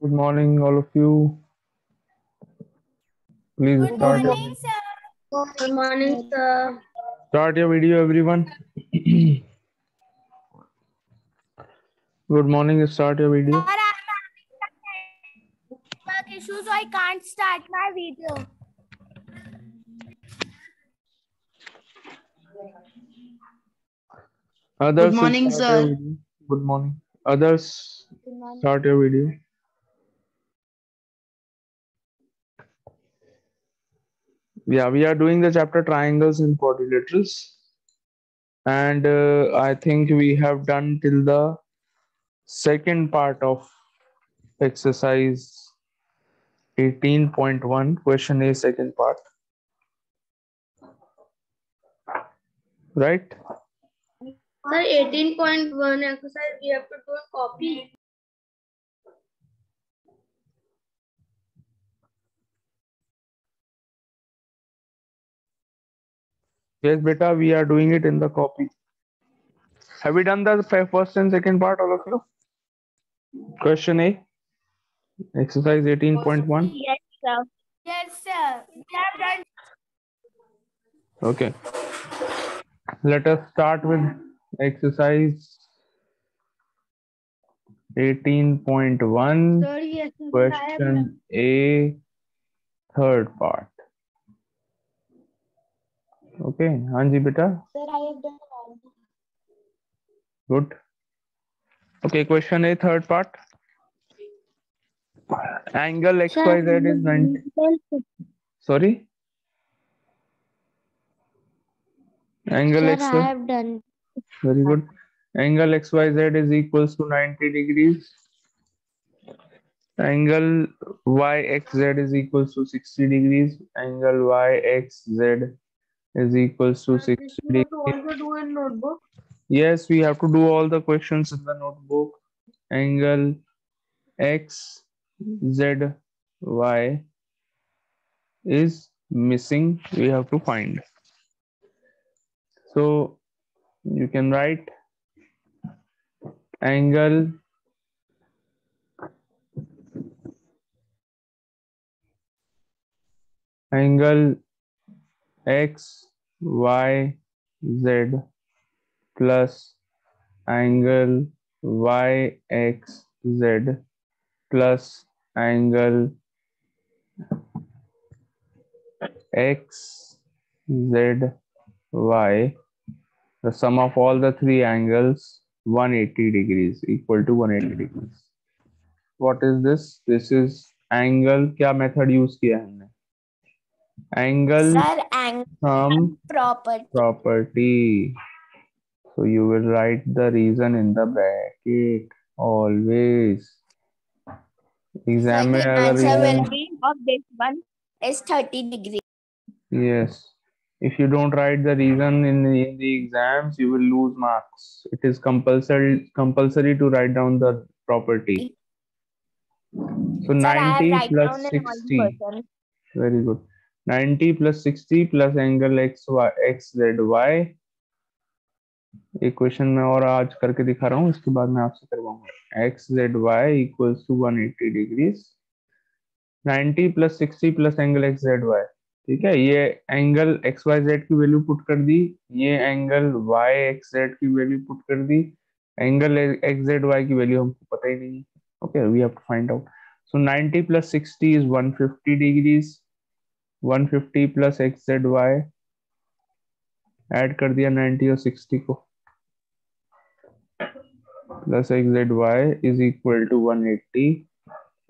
Good morning, all of you. Please Good start morning, sir. Good morning, sir. start your video, everyone. Good morning. Start your video. Sir, I'm having network issue, so I can't start my video. Others, Good morning, start your sir. video. Good morning. Others, start your video. Yeah, we are doing the chapter triangles in quadrilaterals, and I think we have done till the second part of exercise 18.1. Question A, second part. Right? Sir, 18.1 exercise we have to do a copy. Yes, beta, we are doing it in the copy. Have we done the first and second part, all of you? Question A, exercise 18.1. Yes, sir. Yes, sir. We have done. Okay. Let us start with exercise 18.1. Sir, yes, Question A, third part. Okay, Hanji beta. Sir, I have done. Good. Okay, question A, third part. Angle XYZ is 90. Sorry? Angle Sir, X. I have done. Very good. Angle XYZ is equals to 90 degrees. Angle YXZ is equals to 60 degrees. Angle YXZ is equals to 60 degrees. Also do in notebook. Yes, we have to do all the questions in the notebook. Angle XZY is missing. We have to find. So you can write angle X Y Z plus angle YXZ plus angle XZY. The sum of all the three angles 180 degrees equal to 180 degrees. What is this? This is angle. क्या method use किया है हमने? Angle Sir, angle sum property. property. So you will write the reason in the bracket always. Exam में The अगर answer will reason, be of this one is 30 degrees. yes. If you don't write the reason in the exams, you will lose marks. It is compulsory to write down the property. So Sir, I have 90 write plus down in all 60. person. Very good. 90 plus 60 plus angle XZY. एक question मैं और आज करके दिखा रहा हूँ, इसके बाद मैं आपसे करवाऊंगा. XZY equals to 180 degrees. 90 plus 60 plus angle XZY. ठीक है, ये एंगल XYZ की वैल्यू पुट कर दी, ये एंगल YXZ की वैल्यू पुट कर दी, एंगल XZY की वैल्यू हमको पता ही नहीं है. Okay, we have to find out. So 90 plus 60 is 150 degrees. 150 plus XZY, add कर दिया 90 और 60 को, plus XZY is equal to 180.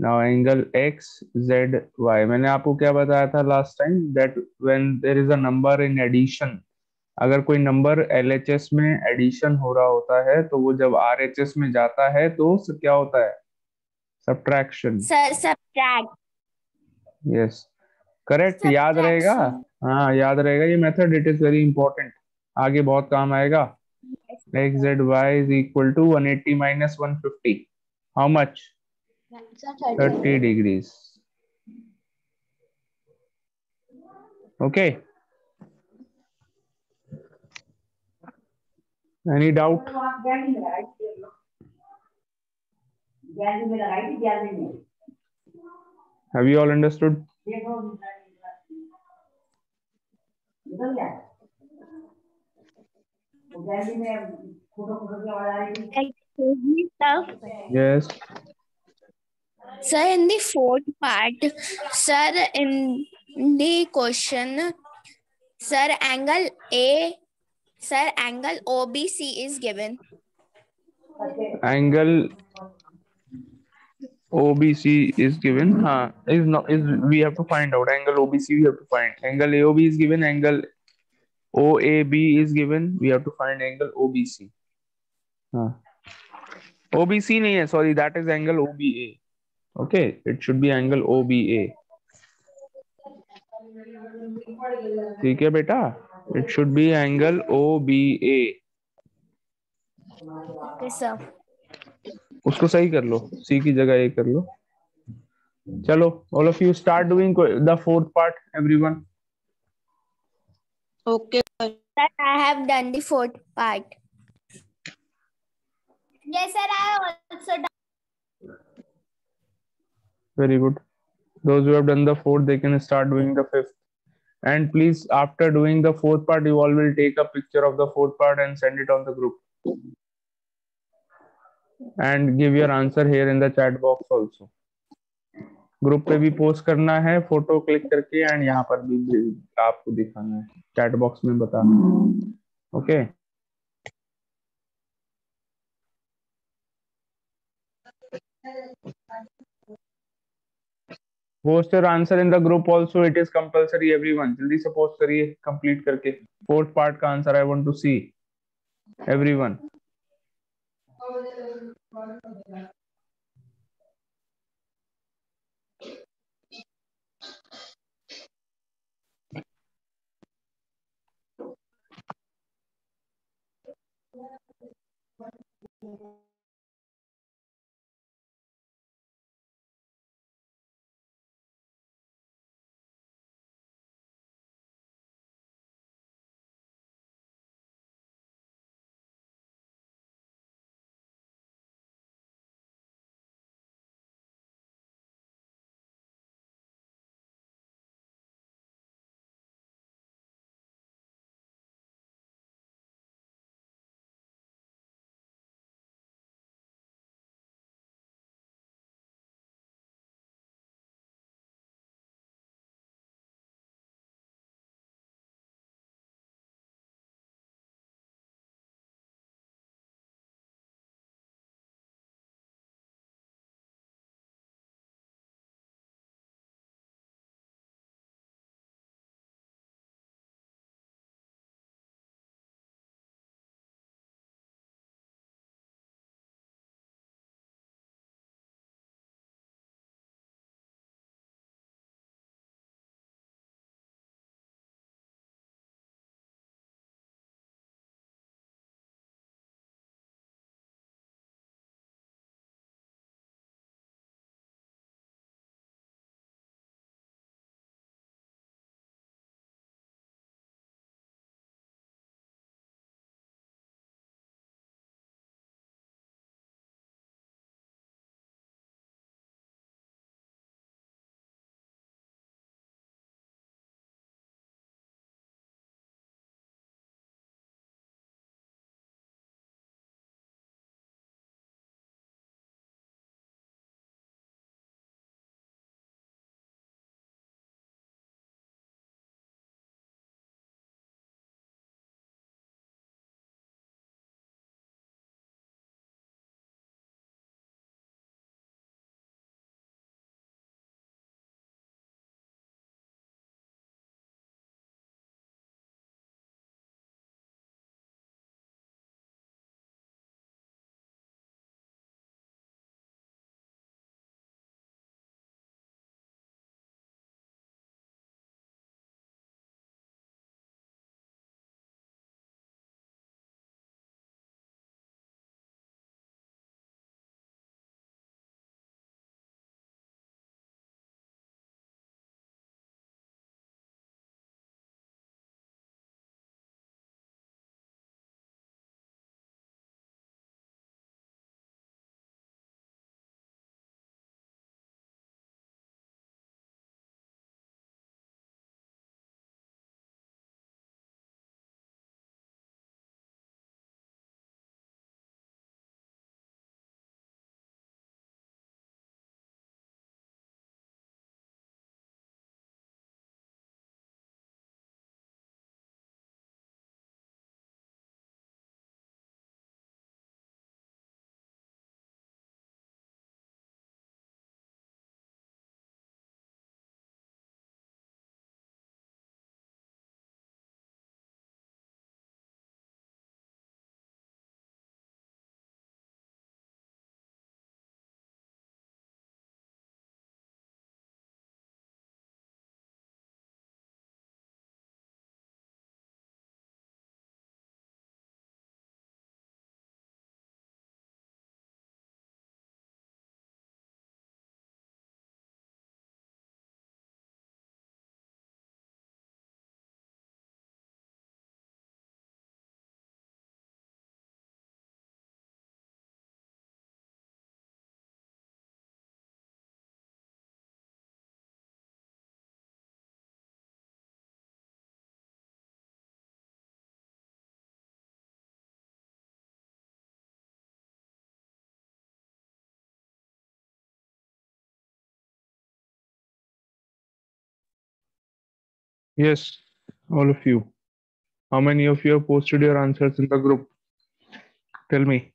Now angle XZY, मैंने आपको क्या बताया था last time? that when there is a number in addition, अगर कोई नंबर LHS में एडिशन हो रहा होता है तो वो जब RHS में जाता है तो क्या होता है? Subtraction. Sir, subtract. Yes, correct. याद रहेगा? हाँ, याद रहेगा ये method. It is very important, आगे बहुत काम आएगा. XZY is equal to 180 minus 150. How much? 30 degrees. Okay. Any doubt? Have you all understood? Excuse me, sir. Yes. Sir, in the fourth part, sir, in the question, sir, angle OBC is given. Angle OBC is given. Is not is we have to find out angle OBC. We have to find angle AOB is given. Angle OAB is given. We have to find angle OBC. OBC नहीं है, sorry, that is angle OBA. Okay, it should be angle OBA. ठीक है बेटा, it should be angle OBA. Okay, sir. उसको सही कर लो, C की जगह A कर लो. चलो, all of you start doing the fourth part, everyone. Okay. Sir, I have done the fourth part. Yes, sir, I have also done. Very good. Those who have done the fourth, they can start doing the fifth. And please, after doing the fourth part, you all will take a picture of the fourth part and send it on the group. And give your answer here in the chat box also. Group पे भी post करना है photo click करके and यहाँ पर भी आपको दिखाना है, चैट बॉक्स में बताना है. Okay. Post your answer in the group also, it is compulsory everyone. जल्दी से पोस्ट करिए कंप्लीट करके. फोर्थ पार्ट का answer I want to see everyone. Yes, all of you. How many of you have posted your answers in the group? Tell me.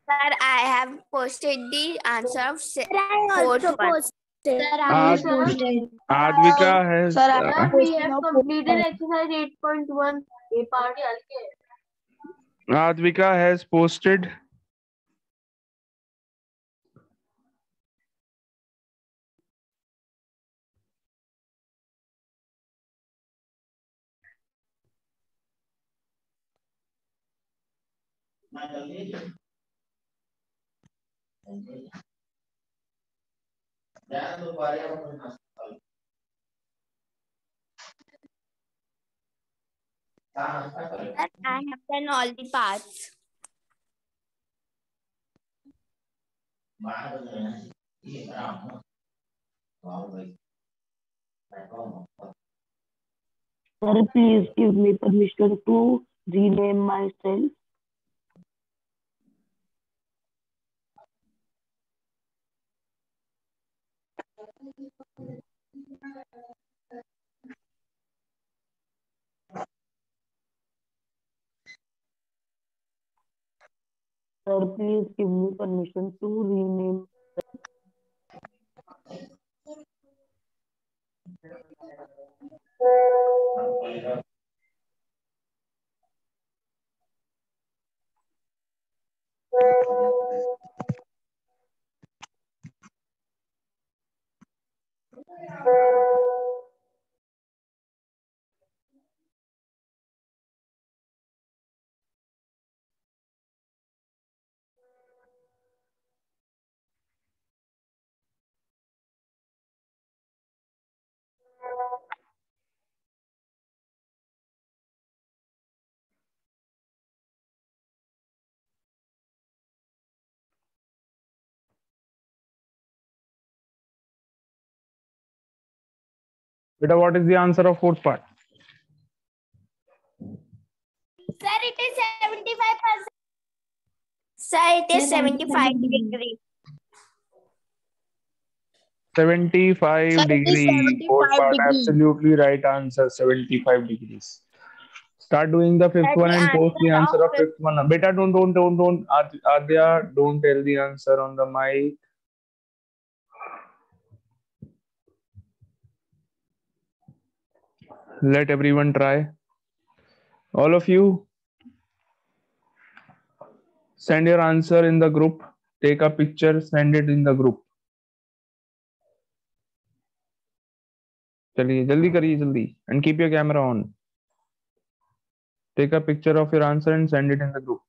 Sir, I have posted the answer of I fourth also one. posted. Sir, I Ad- have posted. Advika has. Sir, I Sir, have we posted have now completed exercise 8.1. ये party हल्के है. Advika has posted. Sir, I have done all the parts. Sir, please give me permission to rename myself. Sir, please give me permission to rename. Beta, what is the answer of fourth part? Sir, it is 75%. Sir, it is 75 degrees. 75 Sir, it is degree. Fourth 75 part, degree. absolutely right answer. 75 degrees. Start doing the fifth Sir, one the and post the answer answer of of fifth one. Beta, don't. Adya, don't tell the answer on the mic. Let everyone try. All of you, send your answer in the group. Take a picture, send it in the group. चलिए जल्दी करिए जल्दी and keep your camera on. Take a picture of your answer and send it in the group.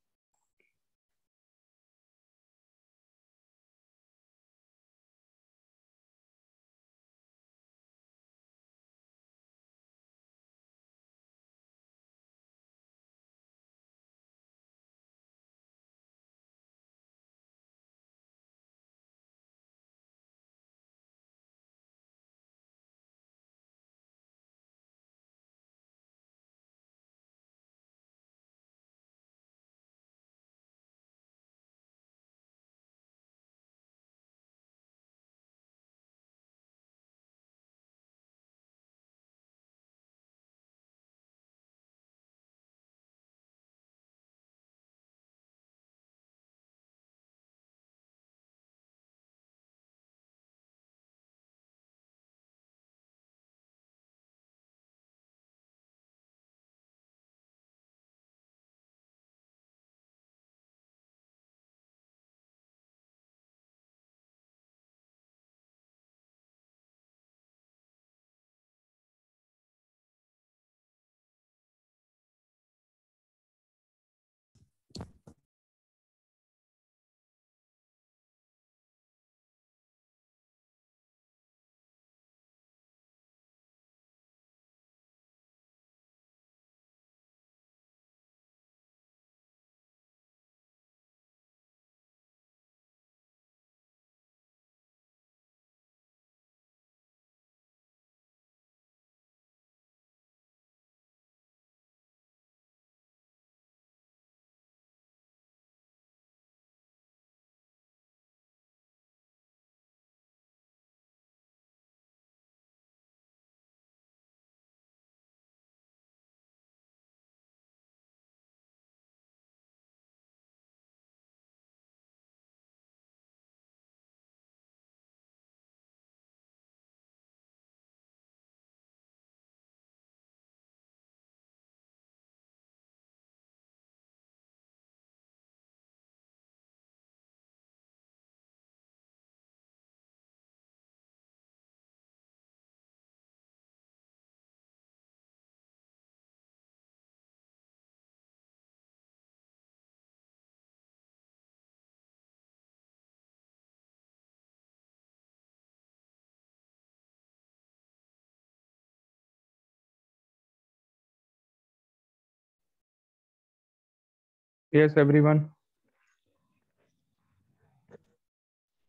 Yes, everyone.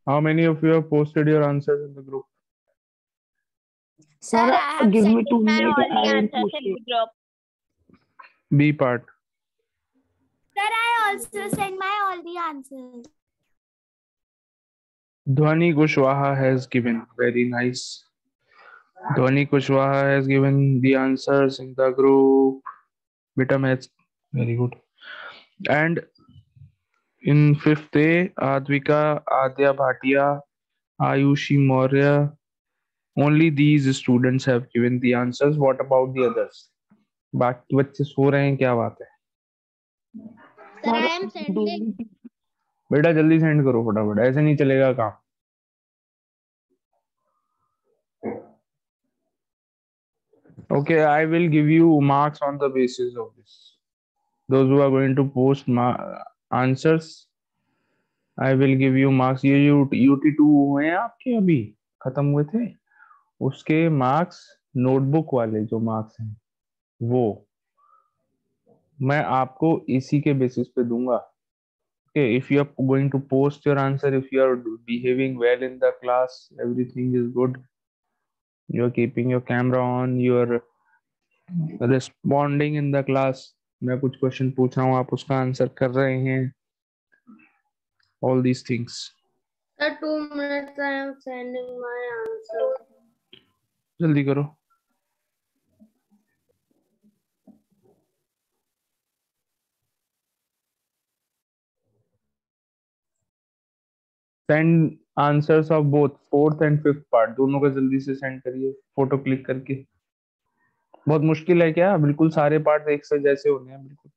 How many of you have posted your answers in the group? Sir, I have give sent me 2 my minutes. all the I will answers post in it. the group. B part. Sir, I also sent my all the answers. Dhwani Kushwaha has given. Very nice. Dhwani Kushwaha has given the answers in the group. Beta maths. Very good. And in fifth A, Advika, Adya Bhatia, Ayushi Maurya. Only these students have given the answers. What about the others? बाकी बच्चे सो रहे हैं, क्या बात है? Sir, I am sending. बेटा जल्दी send करो फटाफट, ऐसे नहीं चलेगा काम. Okay, I will give you marks on the basis of this. Those who are going to post answers, I will give you marks. ये UT2 हुए हैं आपके, अभी खत्म हुए थे, उसके मार्क्स नोटबुक वाले जो मार्क्स हैं वो मैं आपको इसी के बेसिस पे दूंगा. Okay, if you are going to post your answer, if you are behaving well in the class, everything is good, you are keeping your camera on, you are responding in the class, मैं कुछ question पूछ रहा हूँ आप उसका answer कर रहे हैं, all these things. Sir, 2 minutes. I am sending my answer. जल्दी करो. Send answers of both fourth and fifth part, दोनों का जल्दी से सेंड करिए फोटो क्लिक करके. बहुत मुश्किल है क्या? बिल्कुल सारे पार्ट एक से जैसे होने हैं बिल्कुल.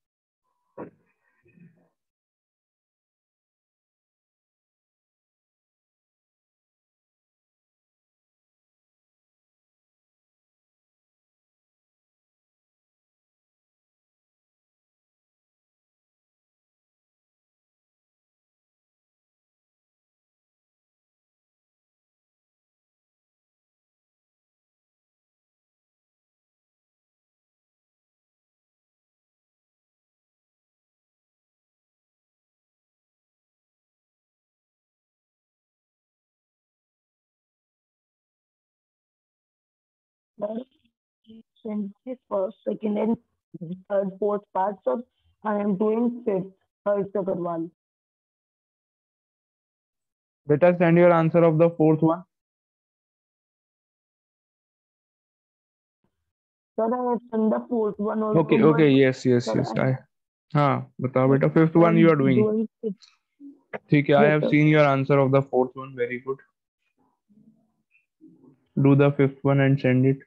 Send this first, second, and third, fourth part. So I am doing fifth, third, second one. बेटा send your answer of the fourth one. Sir, I have sent the fourth one also. Okay okay, yes yes Sir, yes. हाँ बताओ बेटा, fifth I one you are doing. doing fifth. ठीक है, I Yes, have sir. Seen your answer of the fourth one. Very good. Do the fifth one and send it.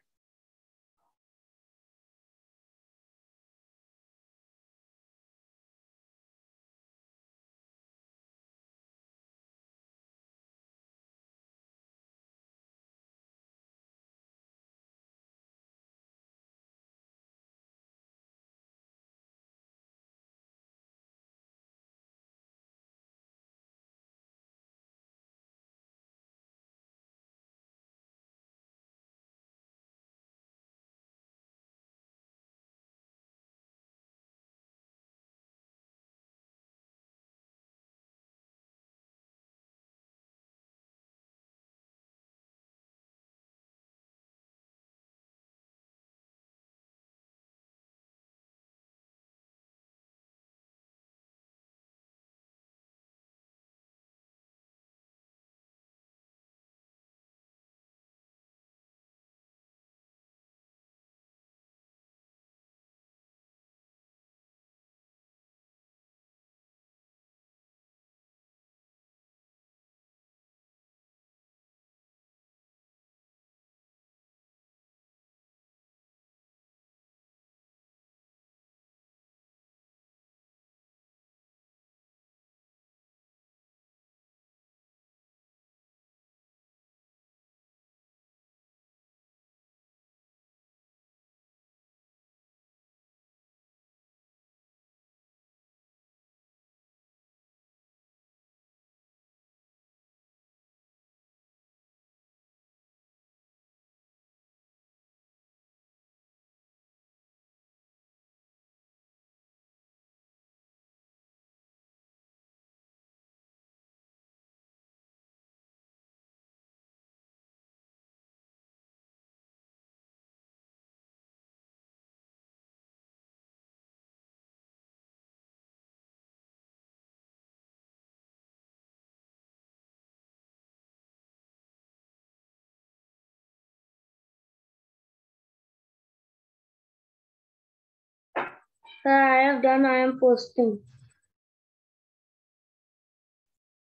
Sir, I have done. I am posting.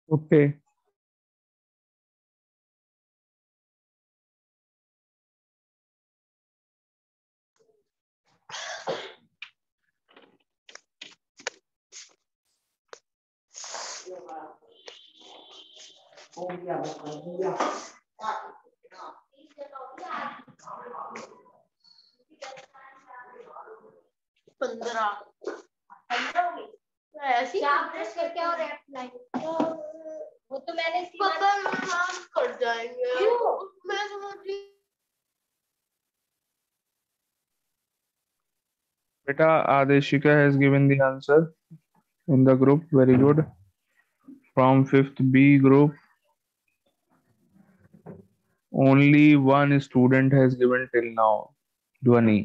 Okay. ऐसी करके और वो तो मैंने कर जाएंगे। मैं समझ रही Beta, Adeshika has given the answer in the group. Very good. From 5th B group, only one student has given till now. Dhwani.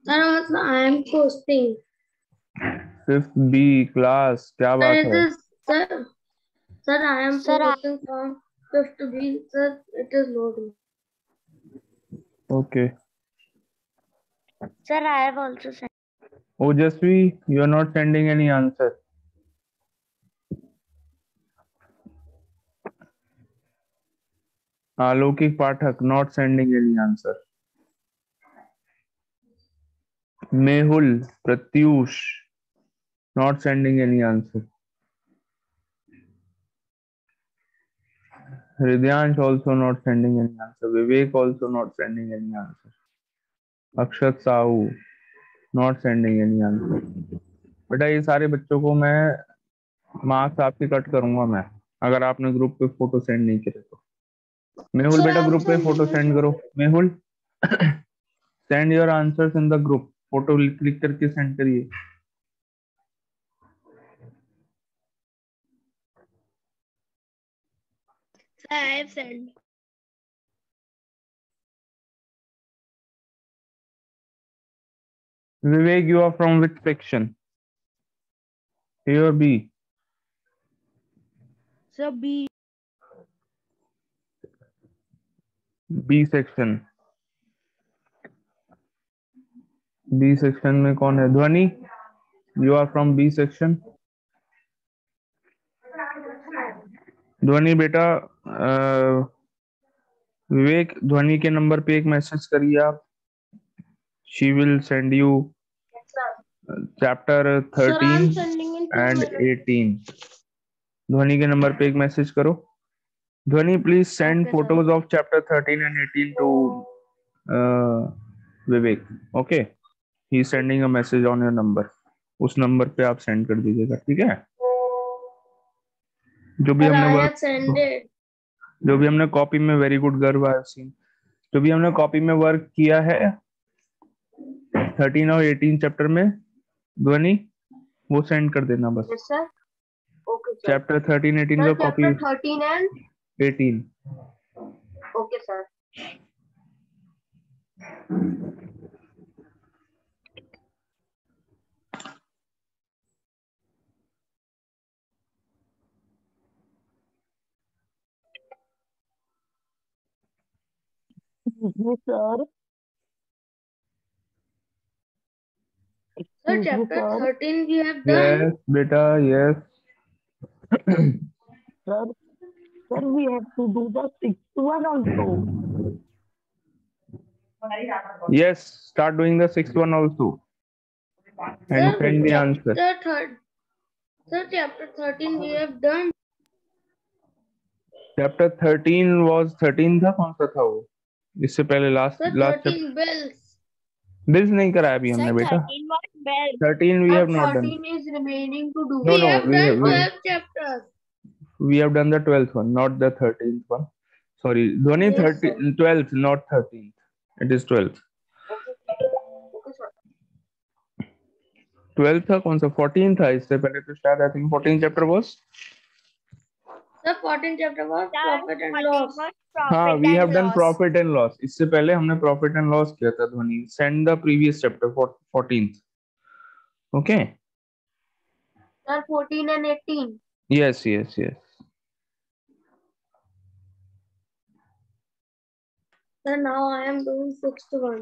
Sir मतलब I am posting. 5th B class. क्या Sir, बात it है? is sir, I am posting from 5th B. Sir, it is loading. Okay. Sir, I have also sent. Ojasvi, you are not sending any answer. Alokik Pathak, not sending any answer. Mehul, Pratyush, not sending any answer. Hridyansh also not sending any answer. Vivek also not sending any answer. Akshat Sahu, not sending any answer. बेटा ये सारे बच्चों को मैं marks आपके cut करूंगा मैं, अगर आपने ग्रुप पे फोटो सेंड नहीं करे तो। मेहुल बेटा ग्रुप पे फोटो सेंड करो। Mehul send your answers in the group, photo click करके सेंड करिए। Sir, I have sent. Vivek, you are from which section? A or B? Sir, B. B section. B section में कौन है? ध्वनि, you are from B section. ध्वनि बेटा विवेक ध्वनि के नंबर पे एक मैसेज करिए आप। She will send you chapter 13 and 18. ध्वनि के नंबर पे एक मैसेज करो। ध्वनि please send photos of chapter 13 and 18 to Vivek. Okay, he sending a message on your number, उस नंबर पे आप सेंड कर दीजिएगा, ठीक है? जो भी हमने कॉपी में, वेरी गुड गर्व, आई हैव सीन, जो भी हमने कॉपी में वर्क किया है 13 और 18 चैप्टर में, ध्वनि वो सेंड कर देना बस। Yes, sir. Okay, sir. Chapter 13 18 का copy, Chapter 13 and 18। okay, sir. Yes, sir. Sir, Excuse me, chapter sir. 13 we have done. Yes बेटा, yes. Sir, sir, we have to do the sixth one also. Yes, start doing the sixth one also and send the answer. Sir, chapter 13 we have done. Chapter 13 was 13 था, कौन सा था वो? इससे पहले last Sir, last 13 bells. Bills नहीं कराया अभी हमने बेटा। 13 we have not done. 14 is remaining to do. No, We no, have done 12 chapters. we have done the 12th one, not the 13th one. Sorry, Dhwani, Yes, sir. 12th, not 13th. It is 12th. Okay, sir. 12th था, कौन सा 14th था? इससे पहले तो शायद I think 14th chapter was, Sir, 14 chapter was profit and loss. हाँ, we have done profit and loss. इससे पहले हमने profit and loss किया था। ध्वनि, send the previous chapter for 14th. Okay. Sir, 14 and 18. Yes, yes, yes. Sir, now I am doing 6th one.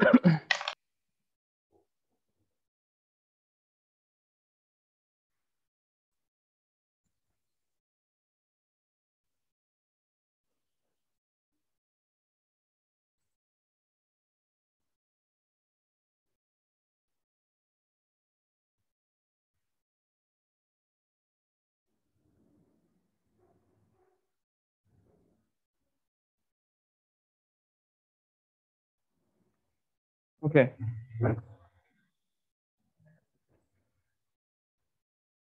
Okay.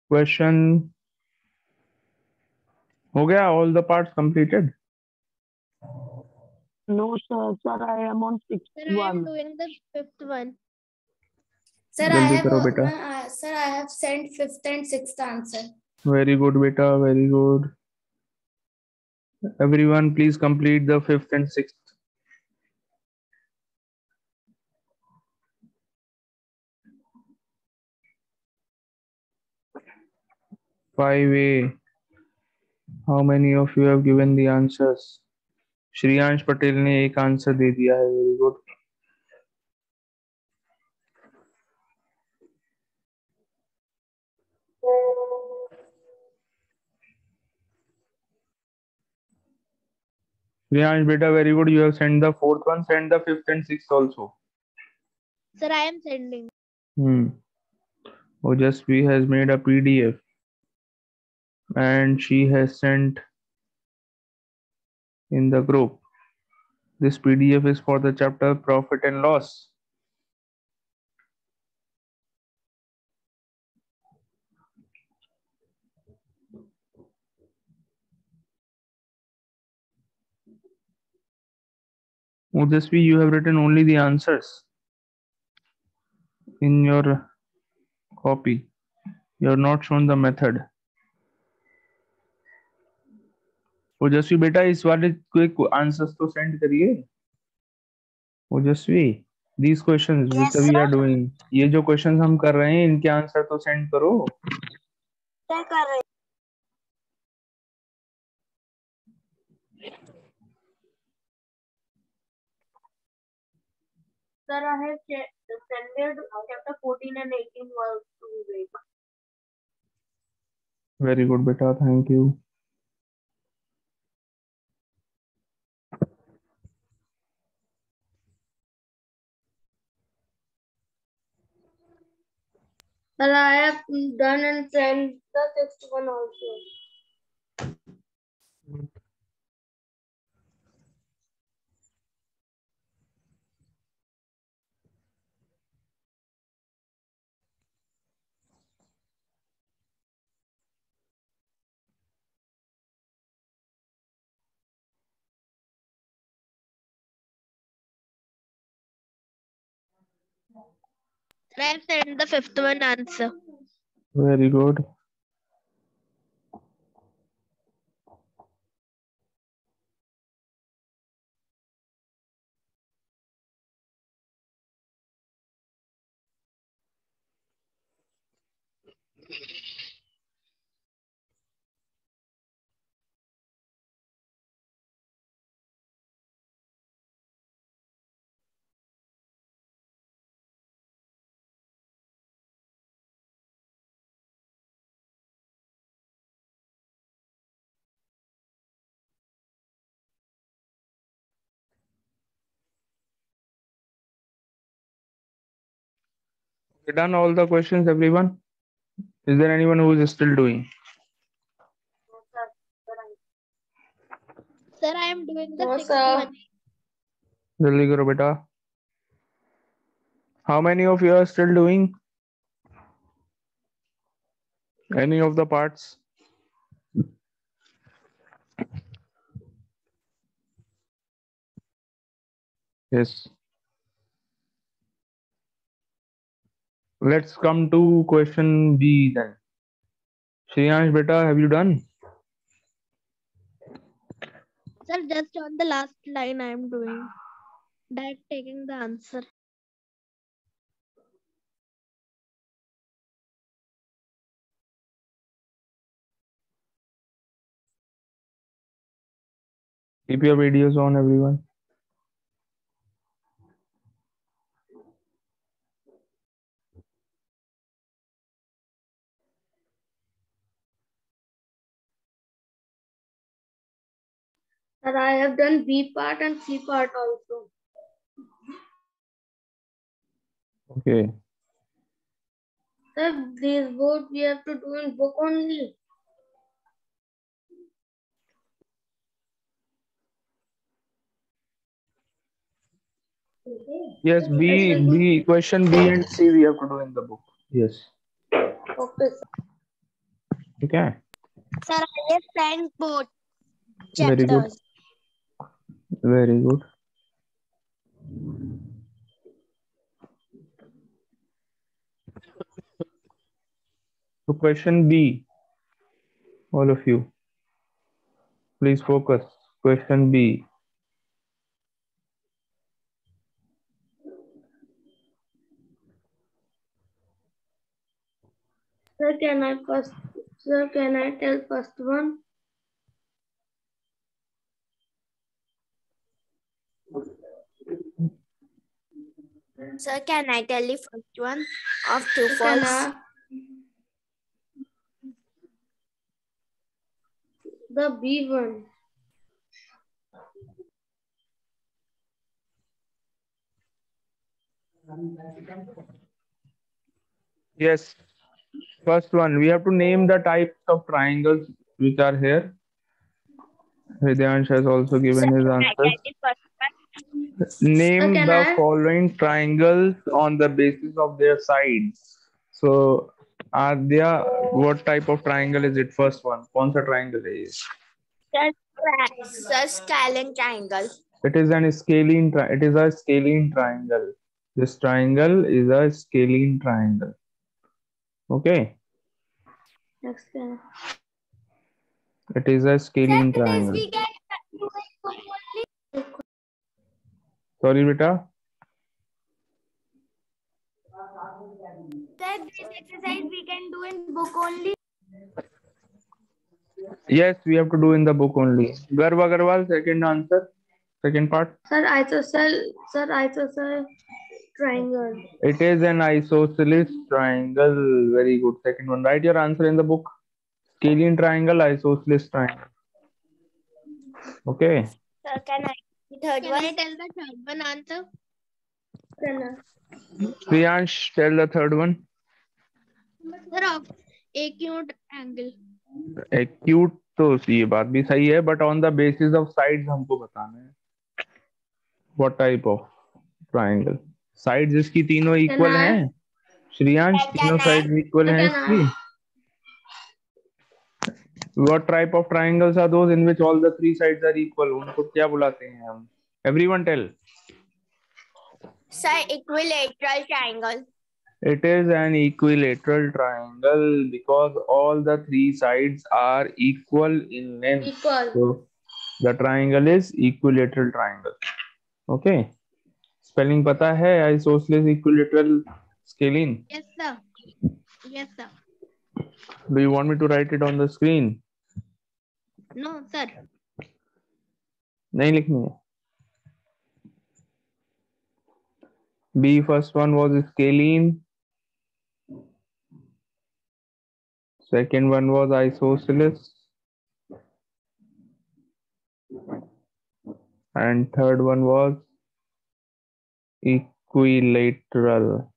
Question हो गया? All the parts completed? No, sir. Sir, I am on sixth Sir, I am one. doing the fifth one. Sir, जल्दी करो बेटा. sir, I have sent fifth and sixth answer. Very good beta, very good. Everyone please complete the fifth and sixth. 5A. How many of you have given the answers? Shreyansh Patel ने एक answer दे दिया है. Very good. Shreyansh बेटा, very good. You have sent the fourth one. Send the fifth and sixth also. Sir, I am sending. Ojasvi has made a PDF and she has sent in the group. This PDF is for the chapter Profit and Loss. Ojasvi, you have written only the answers in your copy. You have not shown the method. ओजस्वी बेटा, इस वाले को answers तो send करिए. ओजस्वी, these questions which we are doing, ये जो क्वेश्चंस हम कर रहे हैं इनके आंसर तो सेंड करो. क्या कर रहे? Sir, I have sent chapter 14 and 18 was to Vivek. Very good बेटा, thank you. Sir, I have done and sent the sixth one also. Sir, I have sent the fifth one answer. Very good. Done all the questions, everyone? Is there anyone who is still doing? Sir, I am doing the No, sixth sir. one. जल्दी करो बेटा. How many of you are still doing any of the parts? Yes. Let's come to question B then. Shreyansh beta, have you done? Sir, just on the last line I am doing. That taking the answer. Keep your videos on, everyone. Sir, I have done B part and C part also. Okay. Sir, these both we have to do in book only. Yes, B, question B and C we have to do in the book. Yes. Okay, sir. Okay. Sir, I have sent both Very good. chapters. Very good. So question B, all of you, please focus. Question B. Sir, can I tell first one? Sir, can I tell the first one of true Sir, false? The B one. Yes. First one, we have to name the types of triangles which are here. Hridyansh has also given Sir, his can I answers. tell the first one? Name can the I? following triangles on the basis of their sides. So, Adya, what type of triangle is it? First one. कौन सा triangle है ये? Sir, scalene triangle. It is a scalene triangle. This triangle is a scalene triangle. Okay. Next can It is a scalene triangle. Sorry, beta. Sir, this exercise we can do in book only. Yes, we have to do in the book only. Garv Agarwal, second answer. Second part. Sir, isosceles triangle. It is an isosceles triangle. Very good. Second one. Write your answer in the book. Scalene triangle, isosceles triangle. Okay. Sir, can I third one? Can I tell the third one answer? Can I? Priyansh, tell the third one. Sir, of acute angle. Acute तो ये बात भी सही है, but on the basis of sides हमको बताना है. What type of triangle? Sides इसकी तीनों equal हैं. श्रेयांश, तीनों sides equal हैं इसकी. What type of triangles are those in which all the three sides are equal? उनको क्या बुलाते हैं हम? Everyone tell. Sir, equilateral triangle. It is an equilateral triangle because all the three sides are equal in length. Equal. So the triangle is equilateral triangle. Okay. Spelling पता है isosceles equilateral scalene? Yes, sir. Yes, sir. Do you want me to write it on the screen? No, sir. नहीं लिखनी है. B first one was scalene. Second one was isosceles. And third one was equilateral.